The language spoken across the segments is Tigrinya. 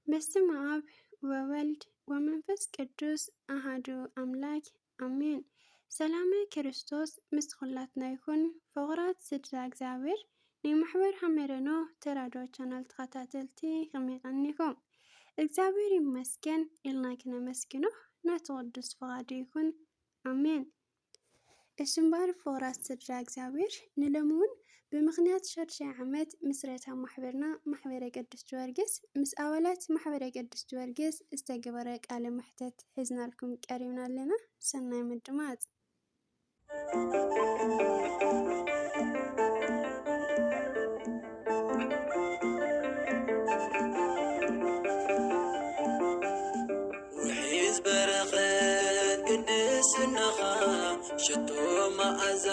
በስመ አብ ወወልድ ወመንፈስ ቅዱስ አሐዱ አምላክ አሜን። ሰላም ክርስቶስ ምስ ኩላትና ይኩን። ፍቁራት ስድራ እግዚአብሔር ናይ ማሕበር ሐመረኖ ተራድኦ ቻናል ተኸታተልቲ ከመይ ቀኒኩም? እግዚአብሔር ይመስገን ኢልና ክነመስግኖ ናቱ ቅዱስ ፈቃዱ ይኩን አሜን። እሽምባር ፍቁራት ስድራ እግዚአብሔር ንሎምውን ብምክንያት 6 ዓመት ምስረታ ማሕበርና ማሕበረ ቅዱስ ጊዮርጊስ ምስ ኣባላት ማሕበረ ቅዱስ ጊዮርጊስ ዝተገበረ ቃለ መሕተት ሒዝናልኩም ቀሪብና ኣለና። ሰናይ ምድማፅ። ውሒዝ በረኸት ቅድስናኻ ሽቶ መዓዛ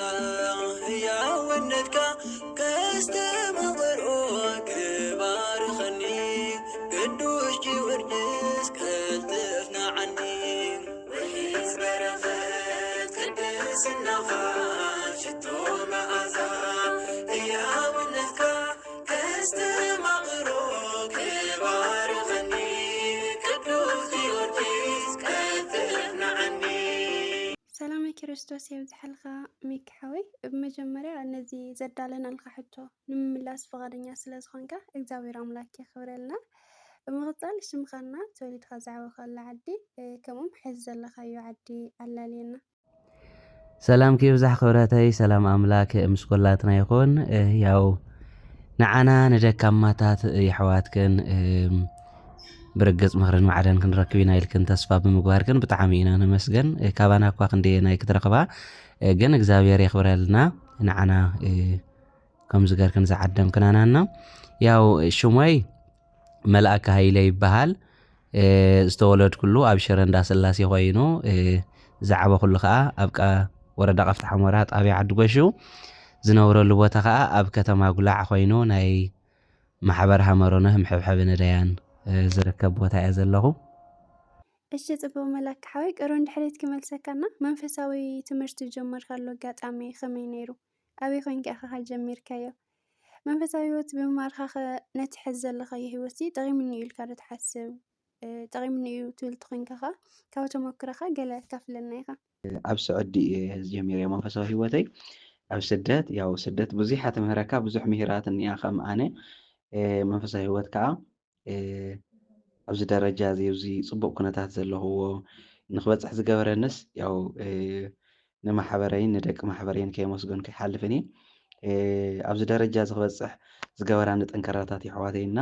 ህያውነትካ ከስተመቕርኦ ክባርኸኒ ቅዱስ ጊዮርጊስ ከልጥፍ ንዓኒ ውሒዝ በረኸት ቅድስናኻ ሽቶ መዓዛ ህያውነትካ ከስተመቕርኦ ክባርኸኒ ቅዱስ ጊዮርጊስ ከልጥፍ ንዓኒ። ሰላም ክርስቶስ የብዝሐልካ ሚካሐወይ በመጀመሪያ እነዚህ ዘዳለናልካ ሕቶ ንምምላስ ፈቃደኛ ስለዝኾንካ እግዚአብሔር አምላክ የኽብረልና። ብምቕፃል ሽምኻና ተወሊድካ ዝዓበኻላ ዓዲ ከምኡም ሕዚ ዘለኻዮ ዓዲ ኣላልየና። ሰላም ከይብዛሕ ክብረተይ ሰላም ኣምላክ ምስ ኩላትና ይኹን። ያው ንዓና ንደካማታት ይሕዋትክን ብርግፅ ምኽርን ማዕደን ክንረክብ ኢና ኢልክን ተስፋ ብምግባር ግን ብጣዕሚ ኢና ንመስገን። ካባና እኳ ክንደየ ናይ ክትረኽባ ግን እግዚአብሔር የኽብረልና ንዓና ከምዚ ገርክን ዝዓደም ክናናና። ያው ሽሞይ መልአከ ሃይለ ይበሃል። ዝተወለድኩሉ ኣብ ሽረ እንዳስላሴ ኮይኑ ዝዓበኩሉ ከዓ ኣብ ወረዳ ቀፍቲ ሐሞራ ጣብያ ዓዲ ጎሹ ዝነብረሉ ቦታ ከዓ ኣብ ከተማ ጉላዕ ኮይኑ ናይ ማሕበር ሐመሮነ ምሕብሕብ ነዳያን ዝርከብ ቦታ እየ ዘለኹ። እሺ ጽቡቕ መላክ ሓወይ ቀሮን ድሕሪት ክመልሰካና መንፈሳዊ ትምህርቲ ጀመርካሉ ኣጋጣሚ ከመይ ነይሩ? ኣበይ ኮንካ ኢኻ ጀሚርካዮ? መንፈሳዊ ህይወት ብምምሃርካ ነቲ ሕዚ ዘለኻዮ ህይወት ጠቒሙኒ እዩ ኢልካ ዶ ትሓስብ? ጠቒሙኒ እዩ ትብል ትኾንካ ኸ ካብ ተመክሮኻ ገለ ካፍለና ኢኻ? ኣብ ስዑዲ ጀሚረ መንፈሳዊ ህይወተይ ኣብ ስደት ያው ስደት ብዙሕ ትምህረካ ብዙሕ ምሂራት እኒኣ ከም ኣነ መንፈሳዊ ህይወት ከዓ ኣብዚ ደረጃ እዚ ፅቡቅ ኩነታት ዘለኽዎ ንክበፅሕ ዝገበረንስ ያው ንማሕበረይን ንደቂ ማሕበረይን ከየመስገንኩ ይሓልፍን እየ። ኣብዚ ደረጃ ዝክበፅሕ ዝገበራኒ ጠንከራታት ኣሕዋተይና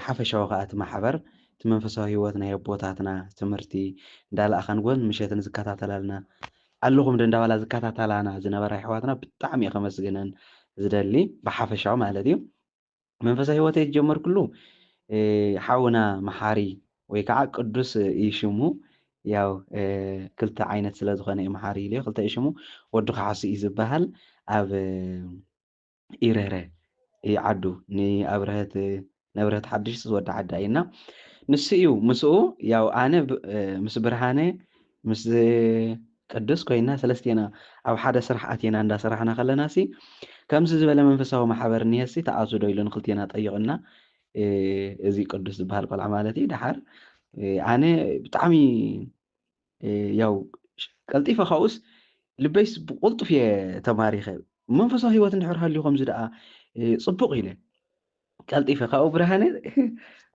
ሓፈሻዊ ከዓ እቲ ማሕበር እቲ መንፈሳዊ ህይወት ናይ ኣቦታትና ትምህርቲ እንዳለኣኻን ጎን ምሸትን ዝከታተላልና ኣለኹም ዶ እንዳባላ ዝከታተላና ዝነበራ ኣሕዋትና ብጣዕሚ እየ ከመስግነን ዝደሊ ብሓፈሻዊ ማለት እዩ። መንፈሳዊ ህይወተይ ዝጀመርኩሉ ሓውና መሓሪ ወይ ከዓ ቅዱስ ይሽሙ ያው ክልተ ዓይነት ስለ ዝኾነ እዩ መሓሪ ኢለ ክልተ ይሽሙ ወዱ ካዓሱ እዩ ዝበሃል ኣብ ኢረረ ዓዱ ንኣብረህት ነብረት ሓድሽ ዝወዳ ዓዳ እዩና ንሱ እዩ ምስኡ ያው ኣነ ምስ ብርሃነ ምስ ቅዱስ ኮይና ሰለስቴና ኣብ ሓደ ስራሕ ኣቴና እንዳሰራሕና ከለና ሲ ከምዚ ዝበለ መንፈሳዊ ማሕበር እኒሀሲ ተኣቱ ዶ ኢሉ ንክልቴና ጠይቕና እዚ ቅዱስ ዝበሃል ቆልዓ ማለት እዩ። ድሓር ኣነ ብጣዕሚ ያው ቀልጢፈ ካውስ ልበይስ ብቁልጡፍ እየ ተማሪኸ መንፈሳዊ ህይወት እንድሕር ሃልዩ ከምዚ ደኣ ፅቡቕ ኢለ ቀልጢፈ ካብኡ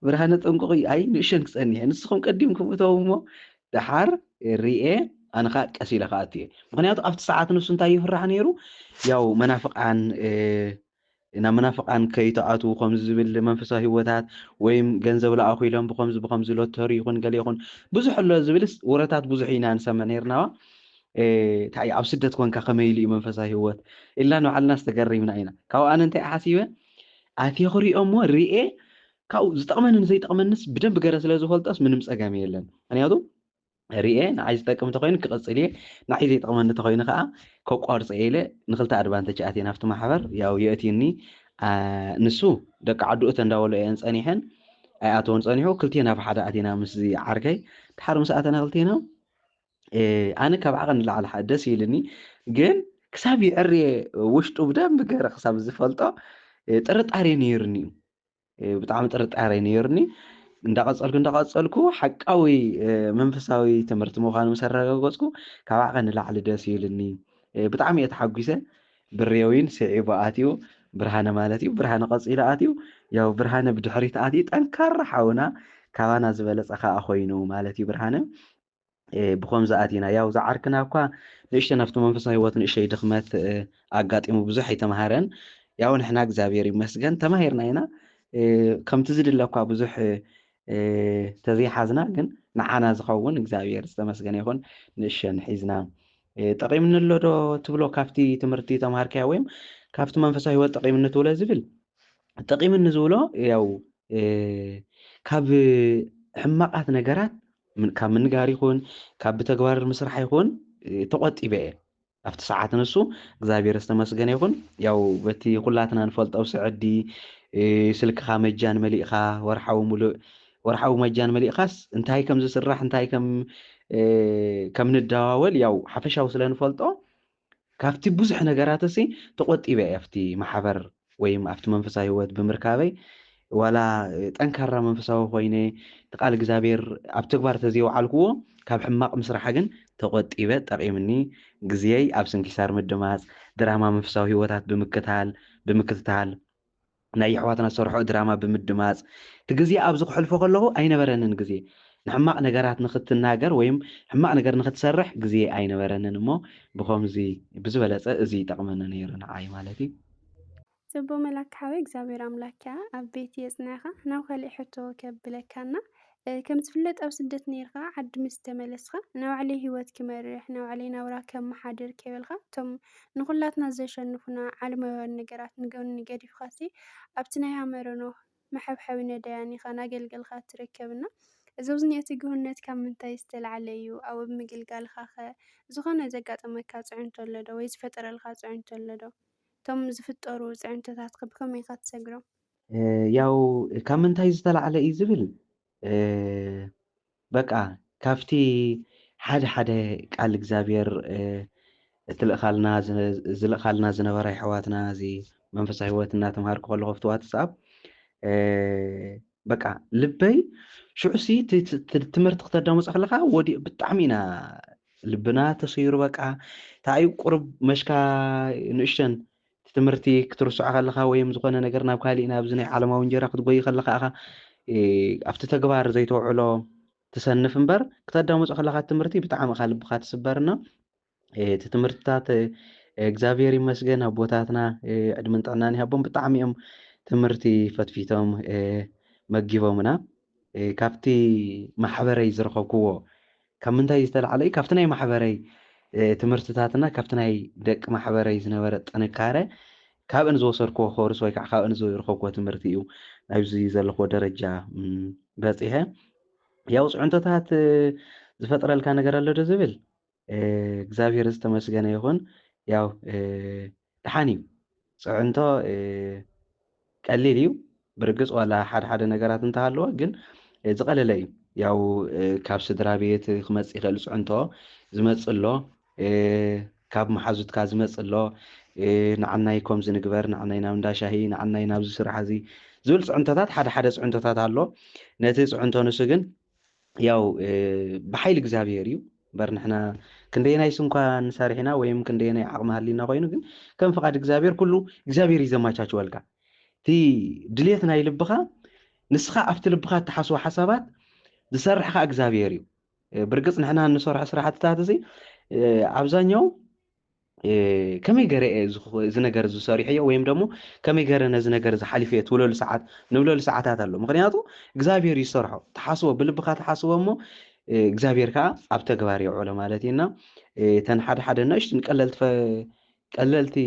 ብርሃነ ጥንቁቕ ኣይ ንእሽተን ክፀኒሐ ንስኹም ቀዲምኩም እተው እሞ ድሓር ርኤ ኣነ ከዓ ቀስ ኢለ ከዓ እትየ ምክንያቱ ኣብቲ ሰዓት ንሱ እንታይ ይፍራሕ ነይሩ ያው መናፍቃን ናብ መናፍቃን ከይተኣትዉ ከምዚ ዝብል መንፈሳዊ ህይወታት ወይም ገንዘብ ለኣኹ ኢሎም ብከምዚ ሎተሪ ይኹን ገለ ይኹን ብዙሕ ኣሎ ዝብልስ ውረታት ብዙሕ ኢና ንሰምዕ ነርናዋ እንታይ ኣብ ስደት ኮንካ ከመይ ኢሉ እዩ መንፈሳዊ ህይወት ኢልና ንባዕልና ዝተገሪምና ኢና። ካብኡ ኣነ እንታይ ሓሲበ ኣትየ ክሪኦ እሞ ርኤ ካብኡ ዝጠቕመንን ዘይጠቕመንስ ብደንብ ገረ ስለ ዝፈልጦስ ምንም ፀገም የለን። ምክንያቱ ርኤ ንዓይ ዝጠቅም እንተኮይኑ ክቐፅል እየ ንዓይ ዘይጠቕመኒ እንተኮይኑ ከዓ ከቋርፀ ኢለ ንክልተ ኣድቫንቴጅ ኣትየ ናብቲ ማሕበር ያው የእትዩኒ ንሱ ደቂ ዓዱእተ እንዳበሎ እየን ፀኒሐን ኣይኣተወን ፀኒሑ ክልቴና ብሓደ ኣቴና ምስ ዓርከይ ድሓር ምስ ኣተና ክልቴና ኣነ ካብ ዓቐን ንላዕሊ ደስ ይብልኒ ግን ክሳብ ይዕርየ ውሽጡ ብደንብ ገይረ ክሳብ ዝፈልጦ ጥርጣሬ ነይሩኒ እዩ ብጣዕሚ ጥርጣሬ ነይሩኒ እንዳቀፀልኩ ሓቃዊ መንፈሳዊ ትምህርቲ ምዃኑ ምስ ኣረጋገፅኩ ካብ ዓቐ ንላዕሊ ደስ ይብልኒ ብጣዕሚ እየ ተሓጒሰ ብሬዊን ስዒቡ ኣትዩ ብርሃነ ማለት እዩ ብርሃነ ቀፂሉ ኣትዩ ያው ብርሃነ ብድሕሪት ኣትዩ ጠንካራ ሓውና ካባና ዝበለፀ ከዓ ኮይኑ ማለት እዩ ብርሃነ ብከምዚ ኣቲና ያው ዝዓርክና እኳ ንእሽተ ናብቲ መንፈሳዊ ህይወት ንእሽተይ ድኽመት ኣጋጢሙ ብዙሕ ኣይተምሃረን ያው ንሕና እግዚኣብሔር ይመስገን ተማሂርና ኢና ከምቲ ዝድለ እኳ ብዙሕ ተዘይሓዝና ግን ንዓና ዝኸውን እግዚኣብሔር ዝተመስገነ ይኹን ንእሽተን ሒዝና ጠቂምኒ ኣሎ ዶ ትብሎ ካብቲ ትምህርቲ ተምሃርካዮ ወይም ካብቲ መንፈሳዊ ህይወት ጠቂምኒ ትብሎ ዝብል ጠቂምኒ ዝብሎ ያው ካብ ሕማቃት ነገራት ካብ ምንጋር ይኹን ካብ ብተግባር ምስራሕ ይኹን ተቆጢበ እየ ኣብቲ ሰዓት ንሱ እግዚኣብሔር ዝተመስገነ ይኹን ያው በቲ ኩላትና ንፈልጦ ስዕዲ ስልክኻ መጃን መሊእኻ ወርሓዊ መጃን መሊእኻስ እንታይ ከም ዝስራሕ እንታይ ከም ንደዋወል ያው ሓፈሻዊ ስለንፈልጦ ካብቲ ብዙሕ ነገራት እሲ ተቆጢበ እየ ኣብቲ ማሕበር ወይም ኣብቲ መንፈሳዊ ህይወት ብምርካበይ ዋላ ጠንካራ መንፈሳዊ ኮይነ ተቃል እግዚኣብሔር ኣብ ተግባር ተዘይወዓልክዎ ካብ ሕማቅ ምስራሕ ግን ተቆጢበ ጠቂምኒ ግዜይ ኣብ ስንኪሳር ምድማፅ ድራማ መንፈሳዊ ህይወታት ብምክትታል ናይ ኣሕዋትና ዝሰርሖ ድራማ ብምድማፅ እቲ ግዜ ኣብዚ ክሕልፎ ከለኹ ኣይነበረንን ግዜ ንሕማቅ ነገራት ንክትናገር ወይም ሕማቅ ነገር ንክትሰርሕ ግዜ ኣይነበረንን እሞ ብከምዚ ብዝበለፀ እዚ ይጠቅመኒ ነይሩ ንዓይ ማለት እዩ ጽቡቕ መላክ ሓዊ እግዚኣብሔር ኣምላክ እያ ኣብ ቤት የጽንዕኻ ናብ ካልእ ሕቶ ከብለካና ከም ዝፍለጥ ኣብ ስደት ነርካ ዓዲ ምስ ተመለስካ ናብ ባዕለይ ህይወት ክመርሕ ናብ ባዕለይ ናብራ ከመሓድር ከይበልካ እቶም ንኩላትና ዘሸንፉና ዓለማውያን ነገራት ንገኒ ገዲፍካሲ ኣብቲ ናይ ሃመረኖ መሐብሐቢ ነዳያን ኢኻ ናገልገልካ ትርከብና እዚ ኣብዝኒአቲ ግሁነት ካብ ምንታይ ዝተለዓለ እዩ ኣብ ምግልጋልካ ኸ ዝኾነ ዘጋጠመካ ፅዕንቶ ኣሎ ዶ ወይ ዝፈጠረልካ ፅዕንቶ ኣሎ ዶ እቶም ዝፍጠሩ ፅዕንቶታት ብከመይ ኢኻ ትሰግሮም ያው ካብ ምንታይ ዝተለዓለ እዩ ዝብል በቃ ካብቲ ሓደ ቃል እግዚኣብሔር ዝልእኻልና ዝነበረ ኣሕዋትና እዚ መንፈሳዊ ህይወት እናተምሃርኩ ከለኹ ኣብቲ ዋትስኣፕ በቃ ልበይ ሽዑሲ ትምህርቲ ክተዳምፆ ከለካ ወዲእ ብጣዕሚ ኢና ልብና ተሰይሩ በቃ እንታይ ቁርብ መሽካ ንእሽተን ትምህርቲ ክትርስዖ ከለካ ወይም ዝኾነ ነገር ናብ ካሊእ ናብዚ ናይ ዓለማዊ እንጀራ ክትጎይ ከለካ ኢኻ ኣብቲ ተግባር ዘይተውዕሎ ትሰንፍ እምበር ክተዳምፆ ከለካ ትምህርቲ ብጣዕሚ ኢኻ ልብካ ትስበርና እቲ ትምህርትታት እግዚኣብሔር ይመስገን ኣቦታትና ዕድመን ጥዕናን ይሃቦም ብጣዕሚ እዮም ትምህርቲ ፈትፊቶም መጊቦምና ካብቲ ማሕበረይ ዝረኸብክዎ ካብ ምንታይ ዝተለዓለ እዩ ካብቲ ናይ ማሕበረይ ትምህርትታትና ካብቲ ናይ ደቂ ማሕበረይ ዝነበረ ጥንካረ ካብአን ዝወሰድክዎ ኮርስ ወይ ከዓ ካብአን ዝረኸብክዎ ትምህርቲ እዩ ናብዚ ዘለኽዎ ደረጃ በፂሐ ያው ፅዕንቶታት ዝፈጥረልካ ነገር ኣሎ ዶ ዝብል እግዚኣብሔር ዝተመስገነ ይኹን ያው ድሓን እዩ ፅዕንቶ ቀሊል እዩ ብርግፅ ዋላ ሓደ ነገራት እንተሃለዎ ግን ዝቐለለ እዩ ያው ካብ ስድራ ቤት ክመፅእ ይኽእል ፅዕንቶ ዝመፅእ ኣሎ ካብ መሓዙትካ ዝመፅእ ኣሎ ንዓናይ ከምዚ ንግበር ንዓናይ ናብ እንዳሻሂ ንዓናይ ናብዚ ስራሕ እዚ ዝብል ፅዕንቶታት ሓደ ፅዕንቶታት ኣሎ ነቲ ፅዕንቶ ንሱ ግን ያው ብሓይሊ እግዚኣብሔር እዩ እምበር ንሕና ክንደየናይ ስንኳ ንሰርሕ ኢና ወይም ክንደየናይ ዓቕሚ ሃሊና ኮይኑ ግን ከም ፍቓድ እግዚኣብሔር ኩሉ እግዚኣብሔር እዩ ዘመቻችወልካ እቲ ድሌት ናይ ልብኻ ንስኻ ኣብቲ ልብኻ እትሓስቦ ሓሳባት ዝሰርሕካ እግዚኣብሔር እዩ ብርግፅ ንሕና እንሰርሖ ስራሕትታት እዚ ኣብዛኛው ከመይ ገረ እዚ ነገር ዝሰሪሕ እየ ወይም ደግሞ ከመይ ገረ ነዚ ነገር ዝሓሊፈ እየ ንብለሉ ሰዓታት ኣሎ ምክንያቱ እግዚኣብሔር ይሰርሖ ተሓስቦ ብልብካ ተሓስቦ እሞ እግዚኣብሔር ከዓ ኣብ ተግባር የውዕሎ ማለት እዩና ተን ሓደ ንእሽትን ቀለልቲ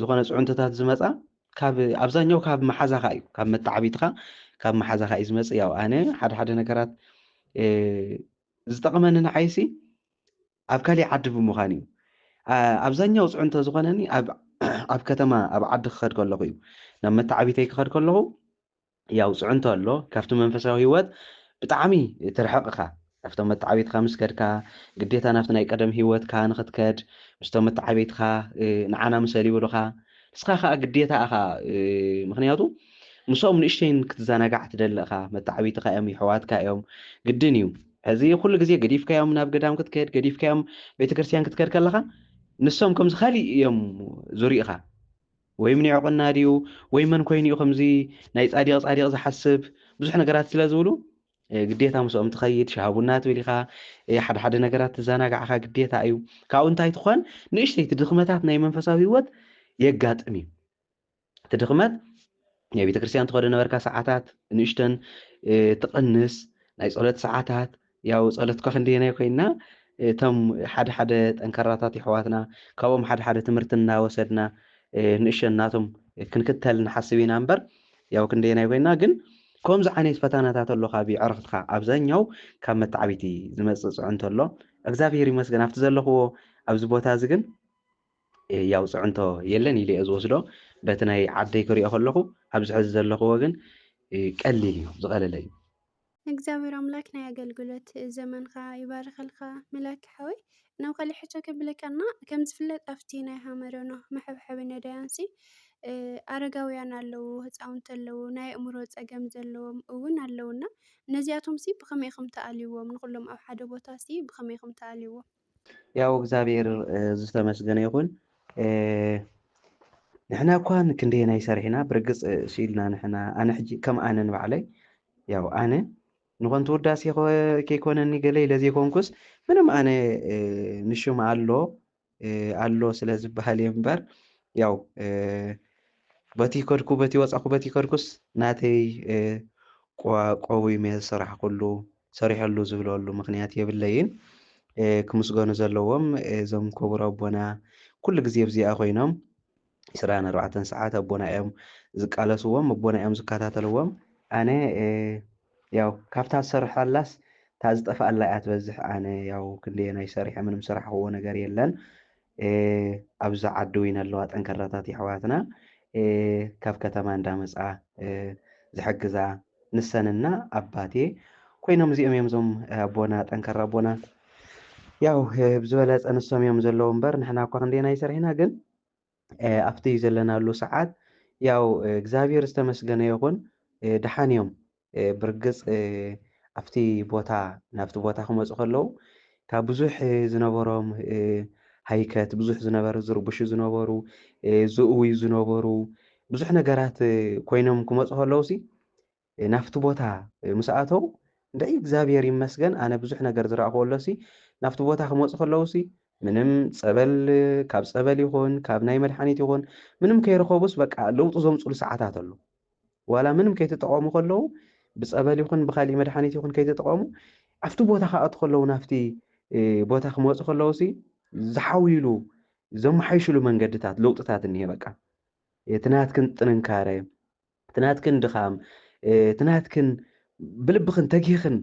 ዝኾነ ፅዕንቶታት ዝመፃ ኣብዛኛው ካብ መሓዛኻ እዩ ካብ መታዓቢትካ ካብ መሓዛኻ እዩ ዝመፅእ ያው ኣነ ሓደ ነገራት ዝጠቕመኒ ንዓይሲ ኣብ ካሊእ ዓዲ ብምዃን እዩ ኣብዛኛው ፅዕንቶ ዝኾነኒ ኣብ ከተማ ኣብ ዓዲ ክኸድ ከለኹ እዩ ናብ መታዓቢተይ ክኸድ ከለኹ ያው ፅዕንቶ ኣሎ ካብቲ መንፈሳዊ ህይወት ብጣዕሚ ትርሕቕካ ኣብቶም መታዓቢትካ ምስ ከድካ ግዴታ ናብቲ ናይ ቀደም ህይወትካ ንኽትከድ ምስቶም መታዓቢትካ ንዓና ምሰል ይብሉካ ንስኻ ከዓ ግዴታ ኢኻ ምክንያቱ ምስኦም ንእሽተይን ክትዘናጋዕ ትደሊ ኢኻ መታዓቢትካ እዮም ይሕዋትካ እዮም ግድን እዩ ሕዚ ኩሉ ግዜ ገዲፍካዮም ናብ ገዳም ክትከድ ገዲፍካዮም ቤተክርስትያን ክትከድ ከለካ ንሶም ከምዚ ካሊእ እዮም ዙሪእኻ ወይ ምን ይዕቁና ድዩ ወይ መን ኮይኑ እዩ ከምዚ ናይ ጻዲቕ ዝሓስብ ብዙሕ ነገራት ስለ ዝብሉ ግዴታ ምስኦም ትኸይድ ሻሂ ቡና ትብል ኢኻ ሓደ ሓደ ነገራት ትዘናጋዕካ ግዴታ እዩ ካብኡ እንታይ ትኾን ንእሽተይ እቲ ድኽመታት ናይ መንፈሳዊ ህይወት የጋጥም እዩ እቲ ድኽመት ናይ ቤተክርስትያን ትኸዶ ነበርካ ሰዓታት ንእሽተን ትቕንስ ናይ ጸሎት ሰዓታት ያው ጸሎት ኳ ክንደየናይ ኮይና እቶም ሓደ ሓደ ጠንከራታት ይሕዋትና ካብኦም ሓደ ሓደ ትምህርቲ እናወሰድና ንእሽተን ናቶም ክንክተል ንሓስብ ኢና እምበር ያው ክንደየናይ ኮይና ግን ከምዚ ዓይነት ፈተናታት ኣሎ ካብ ዕረኽትካ ኣብዛኛው ካብ መታዓቢቲ ዝመፅእ ፅዕንቶ ኣሎ እግዚኣብሔር ይመስገን ኣብቲ ዘለኽዎ ኣብዚ ቦታ እዚ ግን ያው ፅዕንቶ የለን ኢለ እየ ዝወስዶ በቲ ናይ ዓደይ ክሪኦ ከለኹ ኣብዚ ሕዚ ዘለኽዎ ግን ቀሊል እዩ ዝቐለለ እዩ እግዚአብሔር አምላክ ናይ አገልግሎት ዘመንካ ይባርኸልካ መላክ ሓወይ ናብ ካሊእ ሕቶ ከብለካና ከም ዝፍለጥ ኣብቲ ናይ ሃመረኖ መሐብሐቢ ነዳያንሲ ኣረጋውያን ኣለዉ ህፃውንቲ ኣለዉ ናይ ኣእምሮ ፀገም ዘለዎም እውን ኣለውና ነዚኣቶም ሲ ብኸመይ ኢኹም ተኣልይዎም ንኩሎም ኣብ ሓደ ቦታ ሲ ብኸመይ ኢኹም ተኣልይዎም ያው እግዚኣብሔር ዝተመስገነ ይኹን ንሕና እኳ ክንደየናይ ሰሪሕና ብርግፅ ሲኢልና ንሕና ኣነ ሕጂ ከም ኣነ ንባዕለይ ያው ኣነ ንኾንቲ ውዳሴ ከይኮነኒ ገለ ኢለ ዘይኮንኩስ ምንም ኣነ ንሹም ኣሎ ስለ ዝበሃል እየ እምበር ያው በቲ ከድኩ በቲ ወፃኹ በቲ ከድኩስ ናተይ ቆቡይ መ ስራሕ ኩሉ ሰሪሐሉ ዝብለሉ ምክንያት የብለይን ክምስገኑ ዘለዎም እዞም ክቡር ኣቦና ኩሉ ግዜ ብዚኣ ኮይኖም 24 ሰዓት ኣቦና እዮም ዝቃለስዎም ኣቦና እዮም ዝከታተልዎም ኣነ ያው ካብታ ዝሰርሐላስ እታ ዝጠፍኣላ እያ ትበዝሕ ኣነ ያው ክንደየናይ ሰሪሐ ምንም ስራሕዎ ነገር የለን ኣብዛ ዓዲ እውን ኣለዋ ጠንከራታት ኣሕዋትና ካብ ከተማ እንዳመፃ ዝሕግዛ ንሰንና ኣባቴ ኮይኖም እዚኦም እዮም እዞም ኣቦና ጠንከራ ኣቦና ያው ብዝበለፀ ንሶም እዮም ዘለዉ እምበር ንሕና እኳ ክንደየናይ ሰሪሕና ግን ኣብቲ ዘለናሉ ሰዓት ያው እግዚኣብሔር ዝተመስገነ ይኹን ድሓን እዮም ብርግፅ ኣብቲ ቦታ ናብቲ ቦታ ክመፁ ከለዉ ካብ ብዙሕ ዝነበሮም ሃይከት ብዙሕ ዝነበረ ዝርብሹ ዝነበሩ ዝእውዩ ዝነበሩ ብዙሕ ነገራት ኮይኖም ክመፁ ከለውሲ ናብቲ ቦታ ምስ ኣተው እንዳይ እግዚኣብሔር ይመስገን ኣነ ብዙሕ ነገር ዝረኣኽበሎሲ ናብቲ ቦታ ክመፁ ከለውሲ ምንም ፀበል ካብ ፀበል ይኹን ካብ ናይ መድሓኒት ይኹን ምንም ከይረኸቡስ በቃ ለውጢ ዘምፅሉ ሰዓታት ኣሎ ዋላ ምንም ከይተጠቐሙ ከለዉ ብፀበል ይኹን ብካሊእ መድሓኒት ይኹን ከይተጠቐሙ ኣብቲ ቦታ ክኣቱ ከለዉ ናብቲ ቦታ ክመፁ ከለውሲ ዝሓዊሉ ዘመሓይሽሉ መንገድታት ለውጥታት እኒሄ በቃ ትናትክን ጥንካረ ትናትክን ድኻም ትናትክን ብልብኽን ተጊኽን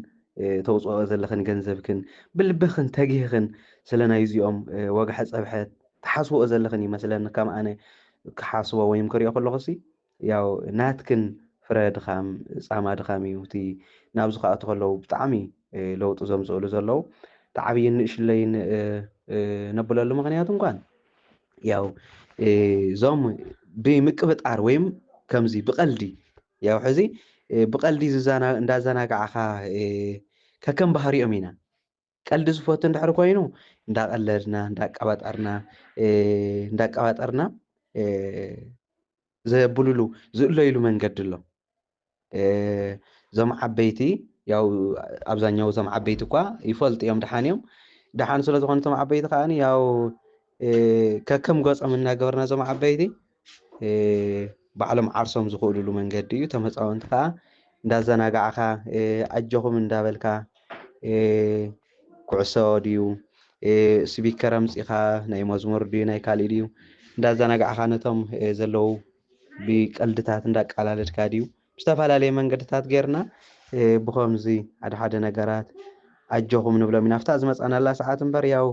ተውፅኦ ዘለኽን ገንዘብክን ብልብኽን ተጊኽን ስለ ናይ እዚኦም ወግሐ ፀብሐት ተሓስብኦ ዘለኽን ይመስለኒ ከም ኣነ ክሓስቦ ወይም ክሪኦ ከለኹሲ ያው ናትክን ፍረ ድኻም ፃማ ድኻም እዩ እቲ ናብዚ ክኣቱ ከለዉ ብጣዕሚ ለውጢ ዘምፅእሉ ዘለዉ ተዓብይን ንእሽለይን ነብለሉ ምክንያቱ እንኳን ያው እዞም ብምቅብጣር ወይም ከምዚ ብቐልዲ ያው ሕዚ ብቐልዲ እንዳዘናጋዓኻ ከከም ባህሪኦም ኢና ቀልዲ ዝፈቱ እንድሕር ኮይኑ እንዳቀለድና እንዳቀባጠርና ዘብልሉ ዝእለይሉ መንገዲ ኣሎ እዞም ዓበይቲ ያው ኣብዛኛው እዞም ዓበይቲ እኳ ይፈልጡ እዮም ድሓን እዮም ድሓን ስለ ዝኾኑ እቶም ዓበይቲ ከዓኒ ያው ከከም ገፆም እናገበርና እዞም ዓበይቲ ባዕሎም ዓርሶም ዝኽእልሉ መንገዲ እዩ እቶም ህፃውንቲ ከዓ እንዳዘናጋዕካ ኣጀኹም እንዳበልካ ኩዕሶ ድዩ ስቢከር ኣምፂኻ ናይ መዝሙር ድዩ ናይ ካሊእ ድዩ እንዳዘናጋዕካ ነቶም ዘለዉ ብቀልድታት እንዳቃላለድካ ድዩ ብዝተፈላለየ መንገድታት ጌርና ብከምዚ ሓደ ሓደ ነገራት ኣጀኹም ንብሎም ኢና ኣብታ ዝመፃናላ ሰዓት እምበር ያው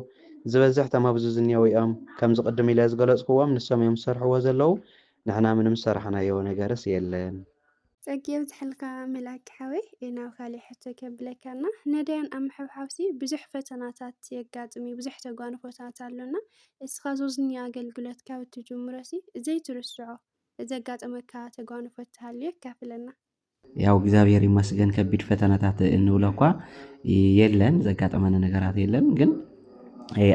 ዝበዝሕ እቶም ኣብዚ ዝኒአው እዮም ከምዚ ቅድም ኢለ ዝገለፅክዎም ንሶም እዮም ዝሰርሕዎ ዘለዉ ንሕና ምንም ዝሰራሕናዮ ነገርስ የለን ፀጊብ ዝሕልካ መላክ ሓወይ ናብ ካሊእ ሕቶ ከብለካና ነዳያን ኣብ ምሕብሓብሲ ብዙሕ ፈተናታት የጋጥም እዩ ብዙሕ ተጓንፎታት ኣሎና እስኻ ዞዝኒ ኣገልግሎት ካብ እትጅምሮሲ ዘይትርስዖ ዘጋጠመካ ተጓንፎት ሃልዩ ካፍለና። ያው እግዚአብሔር ይመስገን ከቢድ ፈተናታት እንብሎ እኳ የለን ዘጋጠመነ ነገራት የለን ግን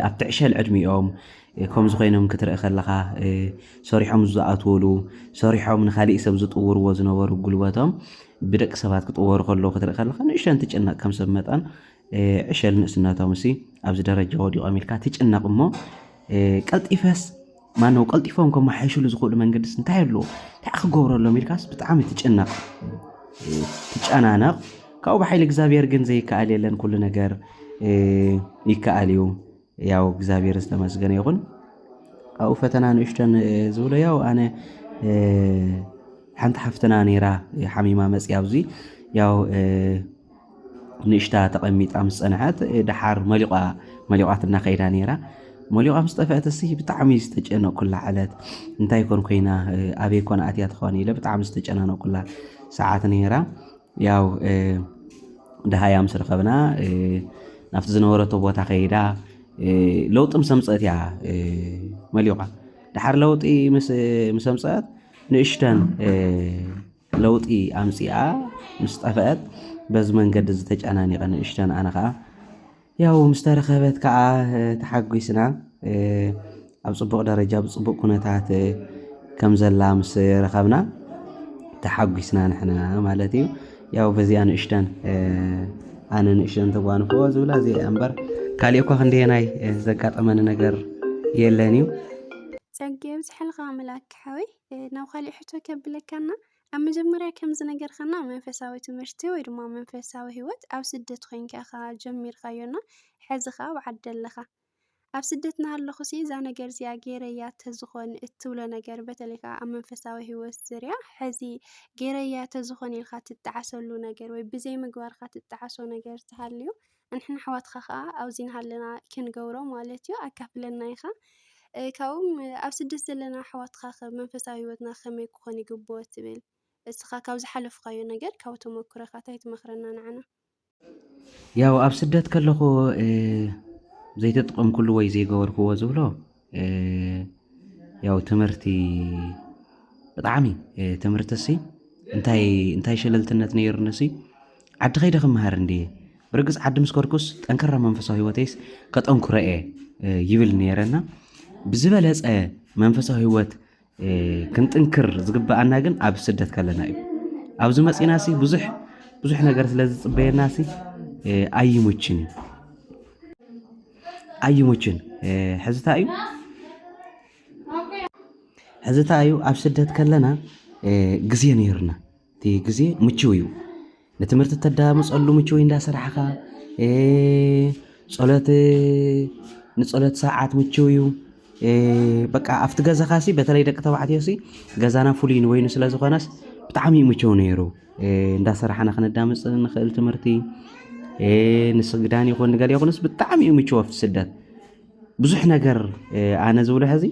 ኣብቲ ዕሸል ዕድሚኦም ከምዚ ኮይኖም ክትርኢ ከለኻ ሰሪሖም ዝኣትወሉ ሰሪሖም ንካሊእ ሰብ ዝጥውርዎ ዝነበሩ ጉልበቶም ብደቂ ሰባት ክጥወሩ ከለዉ ክትርኢ ከለኻ ንእሽተን ትጭነቕ ከም ሰብ መጠን ዕሸል ንእስነቶም እሲ ኣብዚ ደረጃ ወዲቖም ኢልካ ትጭነቕ እሞ ቀልጢፈስ ማነው ቀልጢፎም ከመሓይሽሉ ዝኽእሉ መንገድስ እንታይ ኣለዎ እንታይ ክገብረሎም ኢልካስ ብጣዕሚ ትጭነቕ ትጨናነቕ ካብኡ ብሓይሊ እግዚኣብሔር ግን ዘይከኣል የለን ኩሉ ነገር ይከኣል እዩ ያው እግዚአብሔር ዝተመስገነ ይኹን ኣብኡ ፈተና ንእሽተን ዝብሎ ያው ኣነ ሓንቲ ሓፍትና ነይራ ሓሚማ መፅያ ኣብዚ ያው ንእሽታ ተቐሚጣ ምስ ፀንሐት ድሓር መሊቋት እናኸይዳ ነይራ መሊቋ ምስ ጠፍአትሲ ብጣዕሚ ዝተጨነቕኩላ ዓለት እንታይ ኮን ኮይና ኣበይ ኮን ኣትያ ትኾን ኢለ ብጣዕሚ ዝተጨናነቕኩላ ሰዓት ነይራ ያው ድሃያ ምስ ረኸብና ናብቲ ዝነበረቶ ቦታ ከይዳ ለውጢ ምስ ኣምፀት እያ መሊቋ ድሓር ለውጢ ምስ ኣምፀት ንእሽተን ለውጢ ኣምፂኣ ምስ ጠፍአት በዚ መንገዲ ዝተጨናኒቐ ንእሽተን ኣነ ከዓ ያው ምስ ተረኸበት ከዓ ተሓጒስና ኣብ ፅቡቕ ደረጃ ብፅቡቕ ኩነታት ከም ዘላ ምስ ረኸብና ተሓጒስና ንሕና ማለት እዩ ያው በዚኣ ንእሽተን ኣነ ንእሽተን ተጓንፎ ዝብላ እዚኣ እምበር ካልእ እኳ ክንደየናይ ዘጋጠመኒ ነገር የለን እዩ ፀጊብ ዝሕልኻ መላክ ሓዊ ናብ ካሊእ ሕቶ ከብለካና ኣብ መጀመርያ ከምዚ ነገር ከና መንፈሳዊ ትምህርቲ ወይ ድማ መንፈሳዊ ሂወት ኣብ ስደት ኮይንካ ኻ ጀሚርካዮና ሕዚ ኻ ብዓዲ ኣለኻ ኣብ ስደት ናሃለኹ ሲ እዛ ነገር እዚኣ ገይረያ ተዝኾን እትብሎ ነገር በተለይ ከዓ ኣብ መንፈሳዊ ሂወት ዝርያ ሕዚ ገይረያ ተዝኾን ኢልካ ትጣዓሰሉ ነገር ወይ ብዘይ ምግባርካ ትጣዓሶ ነገር ተሃልዩ ንሕና ኣሕዋትካ ከዓ ኣብዚ ናሃለና ክንገብሮ ማለት እዩ ኣካፍለና ኢኻ ካብኡም ኣብ ስደት ዘለና ኣሕዋትካ መንፈሳዊ ሂወትና ከመይ ክኾን ይግብኦ ትብል እስኻ ካብ ዝሓለፍካዮ ነገር ካብ ተመክሮካ እንታይ ትመክረና ንዓና ያው ኣብ ስደት ከለኹ ዘይተጠቐምኩሉ ወይ ዘይገበርክዎ ዝብሎ ያው ትምህርቲ ብጣዕሚ ትምህርቲ እሲ እንታይ ሸለልትነት ነይሩኒ እሲ ዓዲ ከይደ ክመሃር እንድየ ብርግፅ ዓዲ ምስ ከድኩስ ጠንከራ መንፈሳዊ ሂወተይስ ከጠንኩረ እየ ይብል ነይረና ብዝበለፀ መንፈሳዊ ሂወት ክንጥንክር ዝግባአና ግን ኣብ ስደት ከለና እዩ ኣብዚ መፂና ሲ ብዙሕ ነገር ስለ ዝፅበየና ሲ ኣይሙችን ሕዝታ እዩ ኣብ ስደት ከለና ግዜ ነይርና እቲ ግዜ ምችው እዩ ንትምህርቲ ተዳምፀሉ ምችው እንዳሰራሕኻ ንፀሎት ሰዓት ምችው እዩ በቃ ኣብቲ ገዛኻ ሲ በተለይ ደቂ ተባዕትዮ ሲ ገዛና ፍሉይ ንወይኑ ስለ ዝኾነስ ብጣዕሚ ምችው ነይሩ እንዳሰራሕና ክነዳምፅ ንኽእል ትምህርቲ ንስግዳን ይኹን ንገለ ይኹንስ ብጣዕሚ እዩ ምችው ኣብቲ ስደት ብዙሕ ነገር ኣነ ዝብሎ ሕዚ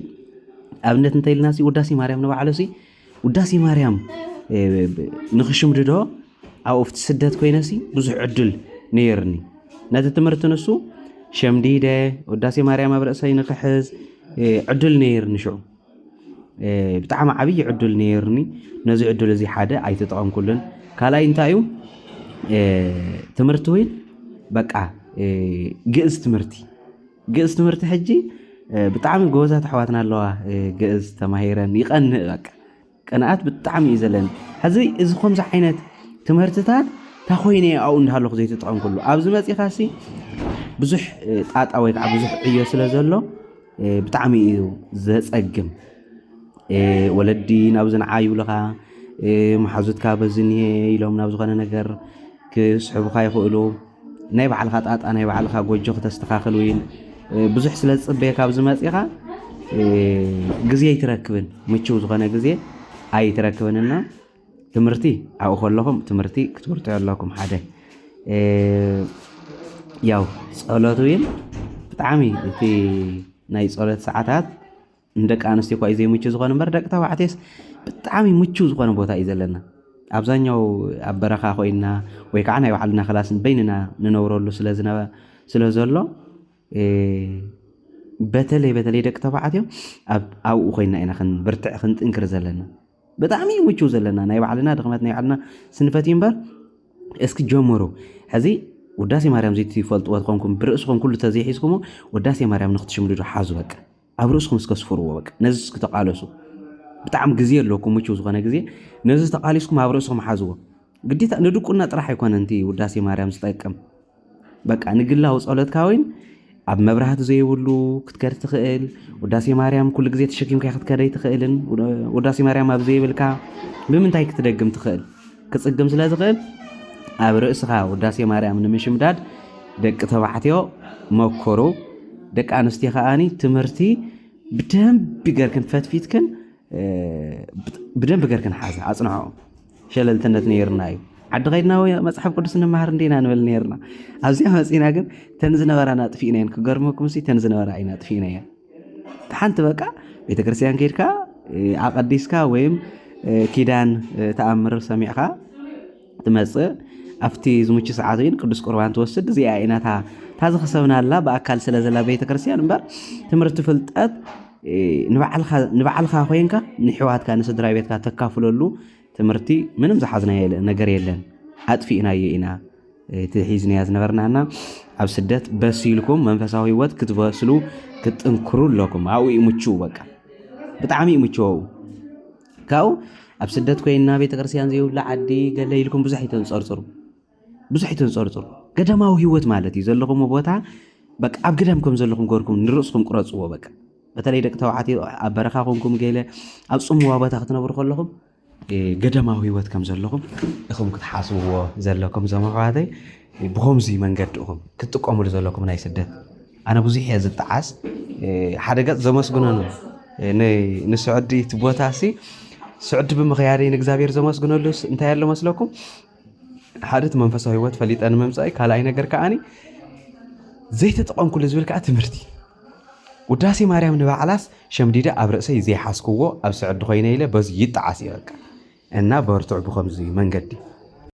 ኣብነት እንተይልና ሲ ውዳሴ ማርያም ንባዕሉ ሲ ውዳሴ ማርያም ንኽሽምድዶ ኣብኡ ኣብቲ ስደት ኮይነ ሲ ብዙሕ ዕድል ነይርኒ ነቲ ትምህርቲ ንሱ ሸምዲደ ውዳሴ ማርያም ኣብ ርእሰይ ንክሕዝ ዕድል ነይርኒ ሽዑ ብጣዕሚ ዓብይ ዕድል ነይርኒ ነዚ ዕድል እዚ ሓደ ኣይተጠቐምኩሉን ካልኣይ እንታይ እዩ ትምህርቲ ወይ በቃ ግእዝ ትምህርቲ ሕጂ ብጣዕሚ ጎበዛት ኣሕዋትና ኣለዋ ግእዝ ተማሂረን ይቐንእ በቃ ቅንኣት ብጣዕሚ እዩ ዘለኒ ሕዚ እዚ ከምዚ ዓይነት ትምህርትታት ታኾይነ ኣብኡ እንዳሃለኹ ዘይተጠቐምኩሉ ኣብዚ መፂኻ ሲ ብዙሕ ጣጣ ወይ ከዓ ብዙሕ ዕዮ ስለ ዘሎ ብጣዕሚ እዩ ዘፀግም ወለዲ ናብ ዝንዓ ይብሉኻ መሓዙትካ በዝኒሄ ኢሎም ናብ ዝኾነ ነገር ክስሕቡካ ይኽእሉ ናይ ባዕልካ ጣጣ ናይ ባዕልካ ጎጆ ክተስተኻኽል ወይ ብዙሕ ስለ ዝፅበየካ ኣብዚ መፂኻ ግዜ ኣይትረክብን ምችው ዝኾነ ግዜ ኣይትረክብንና ትምህርቲ ኣብኡ ከለኹም ትምህርቲ ክትምህርቱ ኣለኩም ሓደ ያው ጸሎት ወይ ብጣዕሚ እቲ ናይ ጸሎት ሰዓታት እንደቂ ኣንስትዮ እኳ ዘይምችው ዝኾነ እምበር ደቂ ተባዕትዮስ ብጣዕሚ ምችው ዝኾነ ቦታ እዩ ዘለና ኣብዛኛው ኣብ በረኻ ኮይና ወይ ከዓ ናይ ባዕልና ክላስን በይንና ንነብረሉ ስለ ዘሎ በተለይ ደቂ ተባዕትዮ ኣብኡ ኮይና ኢና ክንብርትዕ ክንጥንክር ዘለና ብጣዕሚ ምቹው ዘለና ናይ ባዕልና ድኽመት ናይ ባዕልና ስንፈት እምበር እስኪ ጀምሩ ሕዚ ውዳሴ ማርያም ዘይትፈልጥዎ ትኾንኩም ብርእስኩም ኩሉ ተዘይሒዝኩሞ ውዳሴ ማርያም ንክትሽምድዱ ሓዙ በቃ ኣብ ርእስኩም እስከስፍርዎ በቃ ነዚ እስክተቃለሱ ብጣዕሚ ግዜ ኣለኩም ምቹው ዝኾነ ግዜ ነዚ ተቃሊስኩም ኣብ ርእስኩም ሓዝዎ ግዴታ ንድቁና ጥራሕ ኣይኮነንቲ ውዳሴ ማርያም ዝጠቅም በቃ ንግላው ጸሎትካ ወይን ኣብ መብራህቲ ዘይብሉ ክትከድ ትኽእል ውዳሴ ማርያም ኩሉ ግዜ ተሸኪምካ ክትከደይ ትኽእልን ውዳሴ ማርያም ኣብ ዘይብልካ ብምንታይ ክትደግም ትኽእል ክጽግም ስለ ዝኽእል ኣብ ርእስኻ ውዳሴ ማርያም ንምሽምዳድ ደቂ ተባዕትዮ መከሩ ደቂ ኣንስትዮ ከኣኒ ትምህርቲ ብደንብ ገርክን ፈትፊትክን ብደንብ ገርክን ሓዛ ኣጽንዖ ሸለልትነት ነይርና እዩ ዓዲ ኸይድና መጽሓፍ ቅዱስ እንመሃር እንዴና ንብል ነይርና ኣብዚኣ መጺና ግን ተንዝነበራና ጥፊእና እየን ክገርመኩም ሲ ተንዝነበራ ኢና ጥፊእና እየን ሓንቲ በቃ ቤተክርስትያን ከይድካ ኣቐዲስካ ወይም ኪዳን ተኣምር ሰሚዕካ ትመጽእ ኣብቲ ዝሙች ሰዓት ወይን ቅዱስ ቁርባን ትወስድ እዚኣ ኢናታ ታዝኸሰብና ኣላ ብኣካል ስለ ዘላ ቤተክርስትያን እምበር ትምህርቲ ፍልጠት ንባዕልካ ኮይንካ ንሕዋትካ ንስድራ ቤትካ ተካፍለሉ ትምህርቲ ምንም ዝሓዝናዮ ነገር የለን ኣጥፊእናዮ ኢና ትሒዝናያ ዝነበርናና ኣብ ስደት በሲልኩም መንፈሳዊ ህይወት ክትበስሉ ክትጥንክሩ ኣለኩም ኣብኡ ይምችው በቃ ብጣዕሚ ይምችው ካብኡ ኣብ ስደት ኮይንና ቤተክርስትያን ዘይብላ ዓዲ ገለ ኢልኩም ብዙሕ ይተንጸርጽሩ ገዳማዊ ህይወት ማለት እዩ ዘለኹም ቦታ በቃ ኣብ ገዳም ከም ዘለኹም ገርኩም ንርእስኩም ቁረጽዎ በቃ በተለይ ደቂ ተባዕትዮ ኣብ በረኻ ኮንኩም ገለ ኣብ ጽምዋ ቦታ ክትነብሩ ከለኹም ገዳማዊ ህይወት ከም ዘለኹም እኹም ክትሓስብዎ ዘለኩም ዘመሓዋተይ ብኸምዚ መንገዲ እኹም ክትጥቀሙሉ ዘለኩም ናይ ስደት ኣነ ብዙሕ እየ ዝጠዓስ ሓደ ገጽ ዘመስግኖ ነው ንስዑዲ እቲ ቦታ ሲ ስዑዲ ብምኽያደይ ንእግዚኣብሔር ዘመስግነሉስ እንታይ ኣሎ መስለኩም ሓደ እቲ መንፈሳዊ ህይወት ፈሊጠ ንምምጻእ ካልኣይ ነገር ከዓኒ ዘይተጠቐምኩሉ ዝብል ከዓ ትምህርቲ ውዳሴ ማርያም ንባዕላስ ሸምዲደ ኣብ ርእሰይ ዘይሓስክዎ ኣብ ስዕዲ ኮይነ ኢለ በዚ ይጠዓስ እየ በቃ እና በርቱዕ ብኸምዚ መንገዲ